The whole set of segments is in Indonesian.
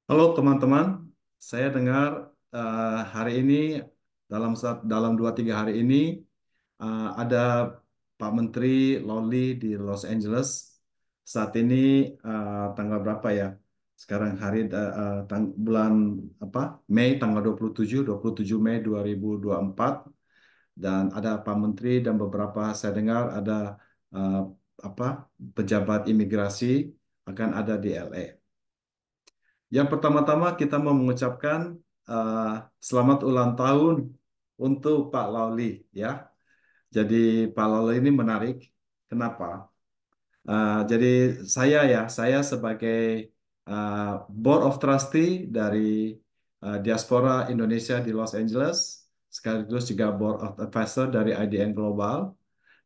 Halo teman-teman, saya dengar hari ini dalam 2-3 hari ini ada Pak Menteri Lowly di Los Angeles. Saat ini tanggal berapa ya? Sekarang bulan apa? Mei tanggal 27 Mei 2024, dan ada Pak Menteri dan beberapa saya dengar ada eh, apa? Pejabat imigrasi akan ada di LA. Yang pertama-tama kita mau mengucapkan eh, selamat ulang tahun untuk Pak Lauli ya. Jadi Pak Lauli ini menarik. Kenapa? Jadi saya sebagai eh, Board of Trustee dari Diaspora Indonesia di Los Angeles, sekaligus juga Board of Advisor dari IDN Global,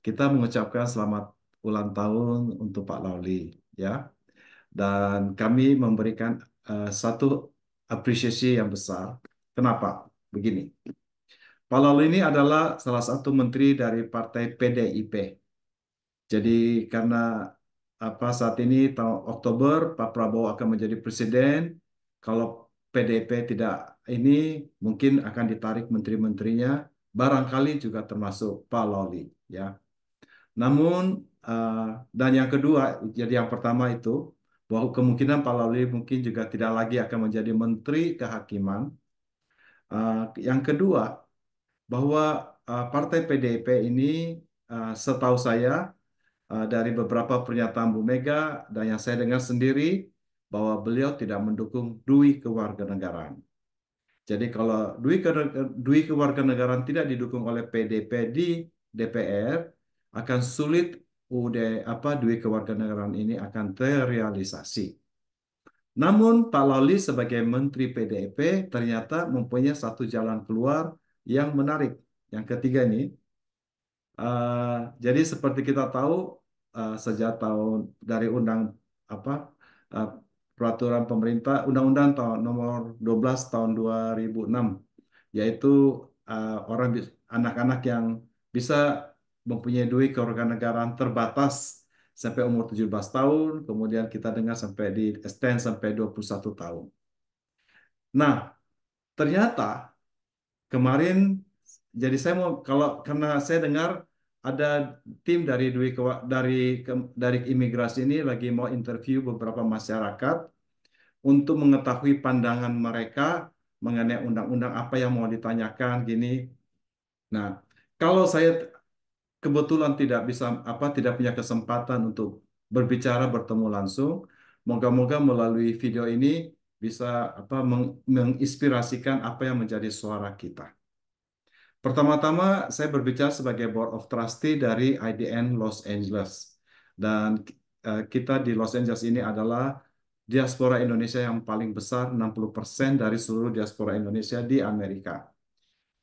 kita mengucapkan selamat ulang tahun untuk Pak Lauli ya. Dan kami memberikan satu apresiasi yang besar. Kenapa? Begini, Pak Lalu ini adalah salah satu menteri dari partai PDIP. Jadi karena saat ini tahun Oktober Pak Prabowo akan menjadi presiden, kalau PDIP tidak ini mungkin akan ditarik menteri-menterinya, barangkali juga termasuk Pak Lawli ya. Namun, eh, dan yang kedua, jadi yang pertama itu, bahwa kemungkinan Pak Lawli mungkin juga tidak lagi akan menjadi Menteri Kehakiman. Yang kedua, bahwa Partai PDIP ini, setahu saya, dari beberapa pernyataan Bu Mega dan yang saya dengar sendiri, bahwa beliau tidak mendukung Dui Kewarganegaraan. Jadi kalau Dui Kewarganegaraan tidak didukung oleh PDP di DPR, akan sulit Dui Kewarganegaraan ini akan terrealisasi. Namun Pak Lawli sebagai Menteri PDIP ternyata mempunyai satu jalan keluar yang menarik. Yang ketiga ini, eh, jadi seperti kita tahu, sejak tahun dari apa eh, peraturan pemerintah Undang-Undang tahun nomor 12 tahun 2006, yaitu anak-anak yang bisa mempunyai duit kewarganegaraan terbatas sampai umur 17 tahun, kemudian kita dengar sampai di extend sampai 21 tahun. Nah, ternyata kemarin, jadi saya mau, kalau karena saya dengar ada tim dari dari imigrasi ini lagi mau interview beberapa masyarakat untuk mengetahui pandangan mereka mengenai undang-undang apa yang mau ditanyakan gini. Nah, kalau saya kebetulan tidak punya kesempatan untuk berbicara bertemu langsung, moga-moga melalui video ini bisa menginspirasikan apa yang menjadi suara kita. Pertama-tama, saya berbicara sebagai Board of Trustee dari IDN Los Angeles. Dan kita di Los Angeles ini adalah diaspora Indonesia yang paling besar, 60% dari seluruh diaspora Indonesia di Amerika.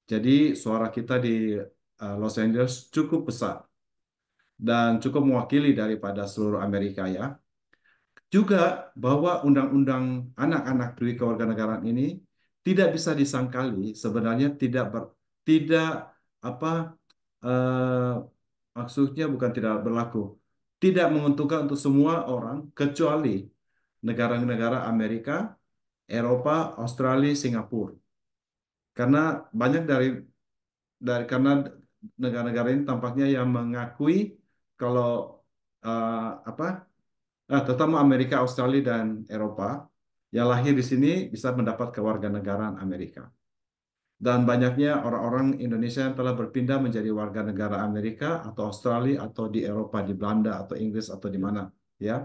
Jadi suara kita di Los Angeles cukup besar dan cukup mewakili daripada seluruh Amerika ya. Juga bahwa undang-undang anak-anak Dwi kewarganegaraan ini tidak bisa disangkali, sebenarnya tidak apa eh, maksudnya bukan tidak berlaku, tidak menguntungkan untuk semua orang kecuali negara-negara Amerika, Eropa, Australia, Singapura. Karena banyak karena negara-negara ini tampaknya yang mengakui kalau eh, apa terutama Amerika, Australia, dan Eropa yang lahir di sini bisa mendapat kewarganegaraan Amerika. Dan banyaknya orang-orang Indonesia yang telah berpindah menjadi warga negara Amerika atau Australia atau di Eropa, di Belanda atau Inggris atau di mana, ya.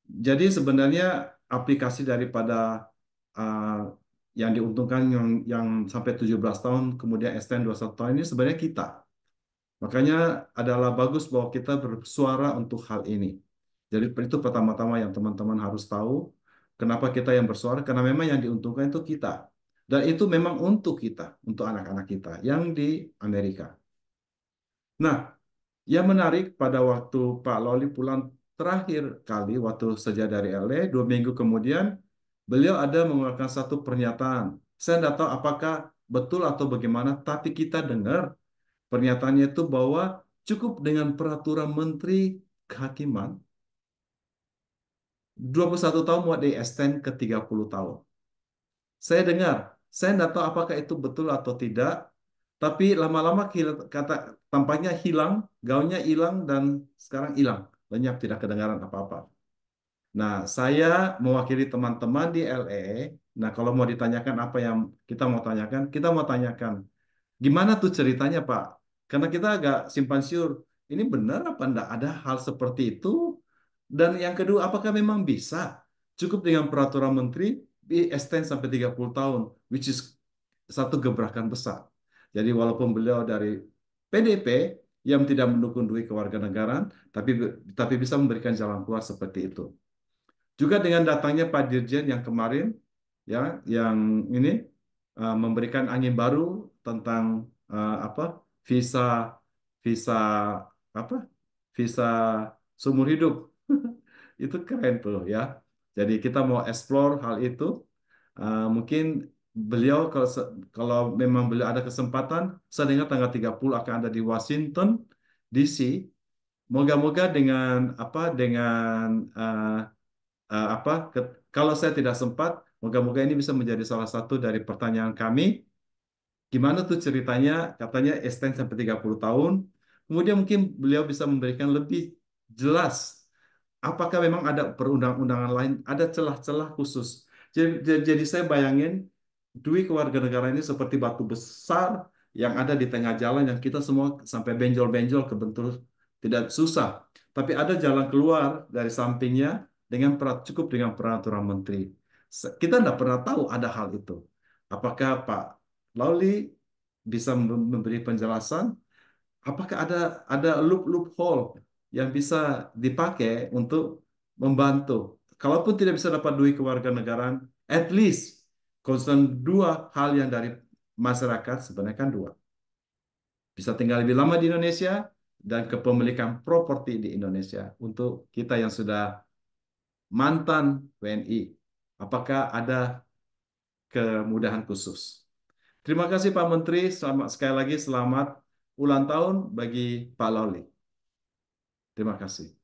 Jadi sebenarnya aplikasi daripada uh, yang diuntungkan yang sampai 17 tahun kemudian extend 21 tahun ini sebenarnya kita. Makanya adalah bagus bahwa kita bersuara untuk hal ini. Jadi itu pertama-tama yang teman-teman harus tahu. Kenapa kita yang bersuara? Karena memang yang diuntungkan itu kita. Dan itu memang untuk kita, untuk anak-anak kita yang di Amerika. Nah, yang menarik pada waktu Pak Loli pulang terakhir kali, waktu sejak dari LA, 2 minggu kemudian, beliau ada mengeluarkan satu pernyataan. Saya tidak tahu apakah betul atau bagaimana, tapi kita dengar pernyataannya itu bahwa cukup dengan peraturan Menteri Kehakiman 21 tahun mau di extend ke 30 tahun. Saya dengar, saya tidak tahu apakah itu betul atau tidak, tapi lama-lama kata tampaknya hilang, gaunnya hilang dan sekarang hilang. Lenyap, tidak kedengaran apa-apa. Nah, saya mewakili teman-teman di LA. Nah, kalau mau ditanyakan apa yang kita mau tanyakan, gimana tuh ceritanya, Pak? Karena kita agak simpang siur. Ini benar apa enggak ada hal seperti itu? Dan yang kedua, apakah memang bisa cukup dengan peraturan menteri di extend sampai 30 tahun, which is satu gebrakan besar. Jadi walaupun beliau dari PDP yang tidak mendukung duit kewarganegaraan, tapi bisa memberikan jalan keluar seperti itu. Juga dengan datangnya Pak Dirjen yang kemarin, ya, yang ini memberikan angin baru tentang apa visa visa apa visa seumur hidup. Itu keren tuh ya. Jadi kita mau explore hal itu. Mungkin beliau kalau memang beliau ada kesempatan, saya dengar tanggal 30 akan ada di Washington DC. Moga-moga dengan apa kalau saya tidak sempat, moga-moga ini bisa menjadi salah satu dari pertanyaan kami. Gimana tuh ceritanya? Katanya extend sampai 30 tahun. Kemudian mungkin beliau bisa memberikan lebih jelas apakah memang ada perundang-undangan lain, ada celah-celah khusus. Jadi saya bayangin duit kewarganegaraan ini seperti batu besar yang ada di tengah jalan yang kita semua sampai benjol-benjol kebentur tidak susah. Tapi ada jalan keluar dari sampingnya cukup dengan peraturan menteri. Kita tidak pernah tahu ada hal itu. Apakah Pak Lauli bisa memberi penjelasan? Apakah ada loophole yang bisa dipakai untuk membantu? Kalaupun tidak bisa dapat duit kewarganegaraan, at least concern dua hal yang dari masyarakat sebenarnya kan dua. Bisa tinggal lebih lama di Indonesia dan kepemilikan properti di Indonesia untuk kita yang sudah mantan WNI. Apakah ada kemudahan khusus? Terima kasih Pak Menteri. Sekali lagi selamat ulang tahun bagi Pak Lauli. Terima kasih.